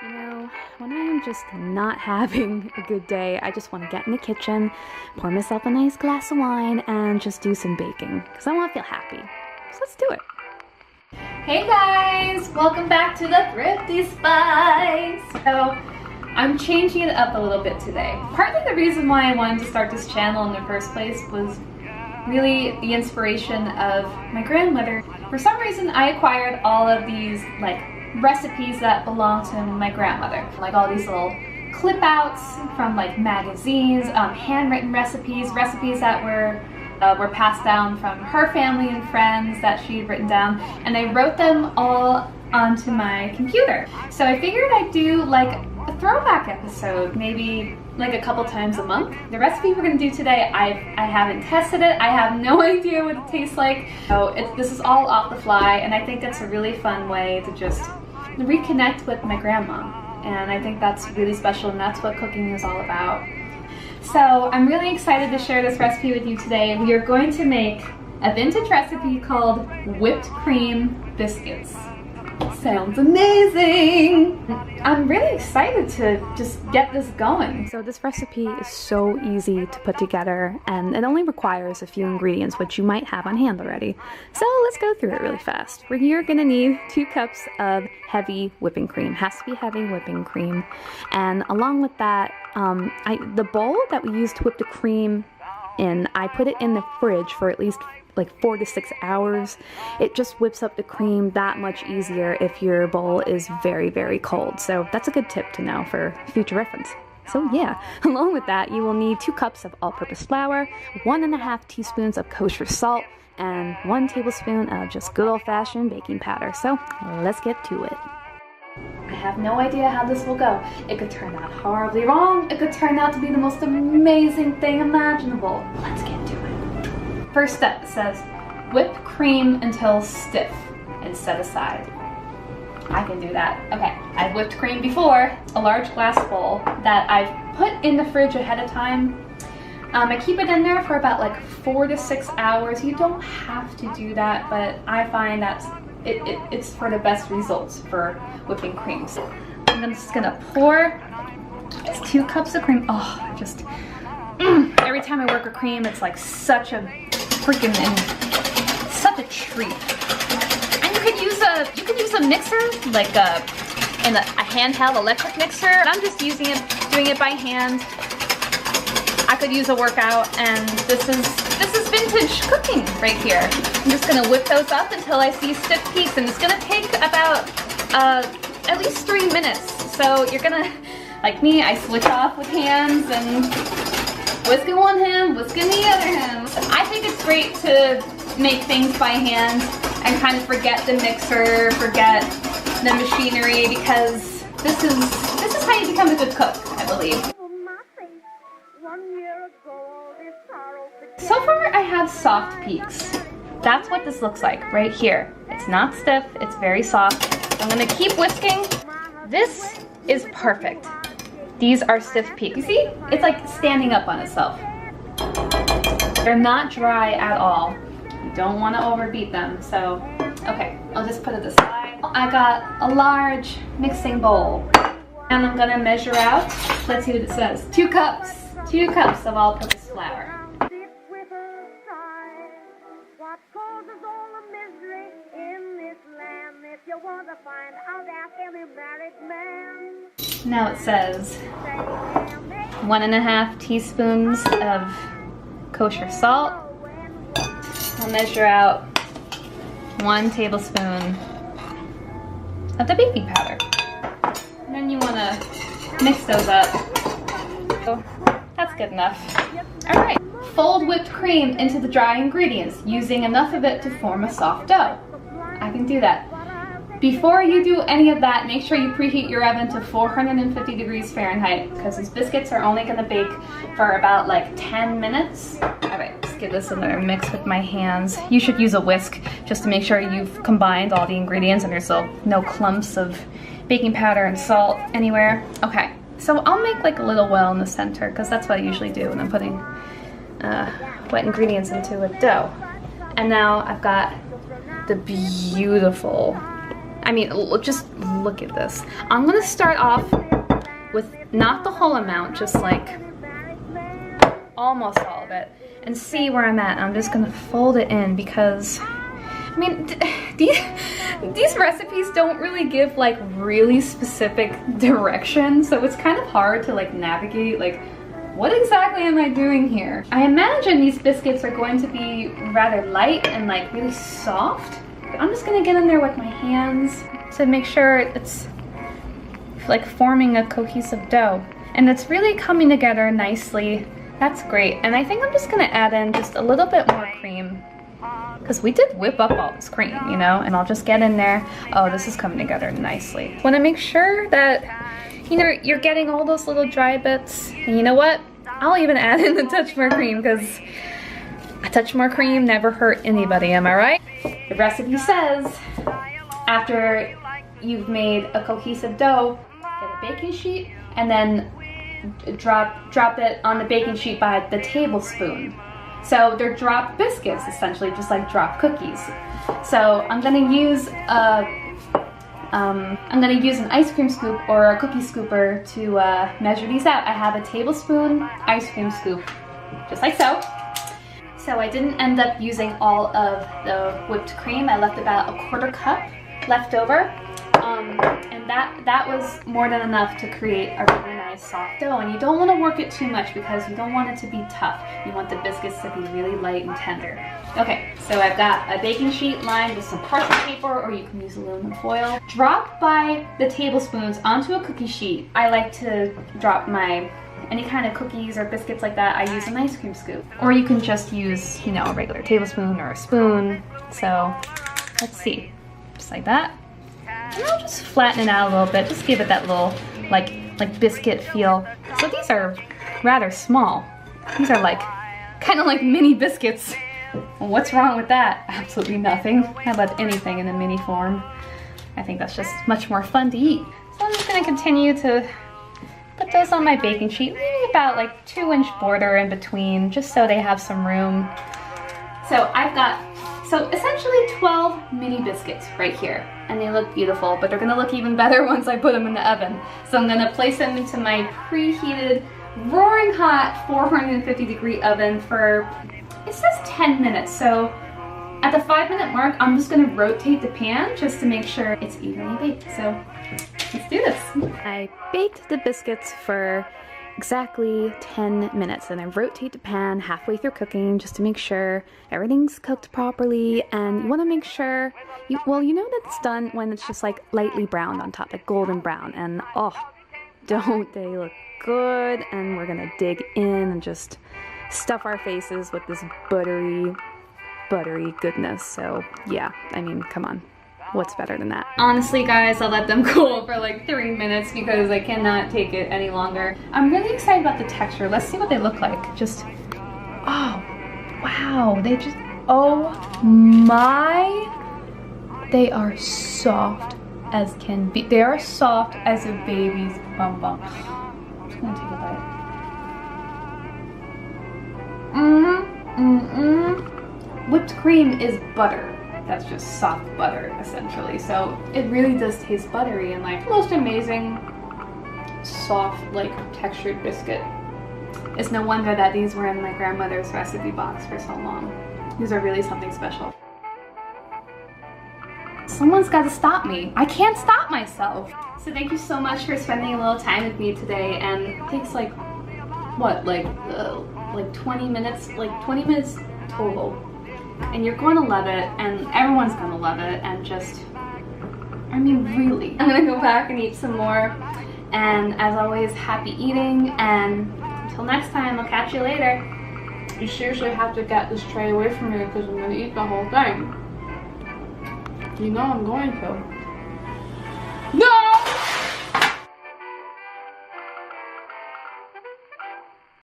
You know, when I am just not having a good day, I just want to get in the kitchen, pour myself a nice glass of wine, and just do some baking, because I want to feel happy. So let's do it. Hey guys, welcome back to the Thrifty Spice. So I'm changing it up a little bit today. Partly the reason why I wanted to start this channel in the first place was really the inspiration of my grandmother. For some reason I acquired all of these recipes that belong to my grandmother. Like all these little clip outs from magazines, handwritten recipes that were passed down from her family and friends that she had written down, and I wrote them all onto my computer. So I figured I'd do a throwback episode, maybe a couple times a month. The recipe we're gonna do today, I haven't tested it. I have no idea what it tastes like. So this is all off the fly, and I think it's a really fun way to just reconnect with my grandma. And I think that's really special, and that's what cooking is all about. So I'm really excited to share this recipe with you today. We are going to make a vintage recipe called whipped cream biscuits. Sounds amazing! I'm really excited to just get this going. So this recipe is so easy to put together, and it only requires a few ingredients which you might have on hand already. So let's go through it really fast. You're gonna need 2 cups of heavy whipping cream. Has to be heavy whipping cream. And along with that, the bowl that we used to whip the cream in, I put it in the fridge for at least 4 to 6 hours. It just whips up the cream that much easier if your bowl is very, very cold. So that's a good tip to know for future reference. So yeah, along with that, you will need 2 cups of all-purpose flour, 1.5 teaspoons of kosher salt, and 1 tablespoon of just good old-fashioned baking powder. So let's get to it. I have no idea how this will go. It could turn out horribly wrong. It could turn out to be the most amazing thing imaginable. Let's get to it. First step, it says whip cream until stiff and set aside. I can do that. Okay, I've whipped cream before, a large glass bowl that I've put in the fridge ahead of time. I keep it in there for about 4 to 6 hours. You don't have to do that, but I find that it's for the best results for whipping cream. So I'm just gonna pour 2 cups of cream. Oh, just every time I work with cream, it's such a such a treat. And you could use a mixer, a handheld electric mixer. I'm just doing it by hand. I could use a workout, and this is vintage cooking right here. I'm just gonna whip those up until I see stiff peaks, and it's gonna take about at least 3 minutes. So you're gonna, like me, I switch off with hands and whisk in one hand, whisk in the other hand. I think it's great to make things by hand and kind of forget the mixer, forget the machinery, because this is how you become a good cook, I believe. So far I have soft peaks. That's what this looks like right here. It's not stiff, it's very soft. I'm gonna keep whisking. This is perfect. These are stiff peaks. You see? It's standing up on itself. They're not dry at all. You don't want to overbeat them. So, okay, I'll just put it aside. I got a large mixing bowl, and I'm gonna measure out. Let's see what it says. 2 cups. 2 cups of all-purpose flour. Now it says 1.5 teaspoons of kosher salt. I'll measure out 1 tablespoon of the baking powder. And then you want to mix those up. So that's good enough. All right, fold whipped cream into the dry ingredients, using enough of it to form a soft dough. I can do that. Before you do any of that, make sure you preheat your oven to 450 degrees Fahrenheit, because these biscuits are only gonna bake for about 10 minutes. All right, let's give this another mix with my hands. You should use a whisk just to make sure you've combined all the ingredients and there's no clumps of baking powder and salt anywhere. Okay, so I'll make a little well in the center, because that's what I usually do when I'm putting wet ingredients into a dough. And now I've got the beautiful I mean, just look at this. I'm gonna start off with not the whole amount, just like almost all of it, and see where I'm at. I'm just gonna fold it in because, I mean, these recipes don't really give like really specific direction, so it's kind of hard to like navigate, like, what exactly am I doing here? I imagine these biscuits are going to be rather light and like really soft. I'm just gonna get in there with my hands to make sure it's like forming a cohesive dough. And it's really coming together nicely. That's great. And I think I'm just gonna add in just a little bit more cream, because we did whip up all this cream, you know? And I'll just get in there. Oh, this is coming together nicely. Wanna make sure that, you know, you're getting all those little dry bits. And you know what? I'll even add in a touch more cream, because a touch more cream never hurt anybody, am I right? The recipe says after you've made a cohesive dough, get a baking sheet and then drop it on the baking sheet by the tablespoon. So they're drop biscuits, essentially, just like drop cookies. So I'm gonna use an ice cream scoop or a cookie scooper to measure these out. I have a tablespoon ice cream scoop, just like so. So I didn't end up using all of the whipped cream. I left about a 1/4 cup left over. And that was more than enough to create a really nice soft dough. And you don't want to work it too much because you don't want it to be tough. You want the biscuits to be really light and tender. Okay, so I've got a baking sheet lined with some parchment paper, or you can use aluminum foil. Drop by the tablespoons onto a cookie sheet. I like to drop any kind of cookies or biscuits like that. I use an ice cream scoop. Or you can just use, you know, a regular tablespoon or a spoon. So let's see, just like that. And I'll just flatten it out a little bit, just give it that little like biscuit feel. So these are rather small. These are like kind of like mini biscuits. Well, what's wrong with that? Absolutely nothing. How about anything in a mini form? I think that's just much more fun to eat. So I'm just gonna continue to put those on my baking sheet, leaving about like 2-inch border in between, just so they have some room. So I've got, essentially 12 mini biscuits right here, and they look beautiful, but they're gonna look even better once I put them in the oven. So I'm gonna place them into my preheated, roaring hot 450-degree oven for, it says 10 minutes. So at the 5-minute mark, I'm just gonna rotate the pan just to make sure it's evenly baked. So let's do this. I baked the biscuits for exactly 10 minutes, and I rotate the pan halfway through cooking just to make sure everything's cooked properly. And you want to make sure you know that it's done when it's just like lightly browned on top, like golden brown. And oh, don't they look good? And we're gonna dig in and just stuff our faces with this buttery goodness. So yeah, I mean, come on. What's better than that? Honestly, guys, I'll let them cool for like 3 minutes because I cannot take it any longer. I'm really excited about the texture. Let's see what they look like. Just, oh, wow. They just, oh my. They are soft as can be. They are soft as a baby's bum bum. I'm just gonna take a bite. Whipped cream is butter. That's just soft butter, essentially. So it really does taste buttery and like the most amazing, soft, like textured biscuit. It's no wonder that these were in my grandmother's recipe box for so long. These are really something special. Someone's got to stop me. I can't stop myself. So thank you so much for spending a little time with me today. And it takes like, what, like 20 minutes? Like 20 minutes total. And you're going to love it, and everyone's going to love it, and just, I mean, really. I'm going to go back and eat some more, and as always, happy eating, and until next time, I'll catch you later. You seriously have to get this tray away from me because I'm going to eat the whole thing. You know I'm going to.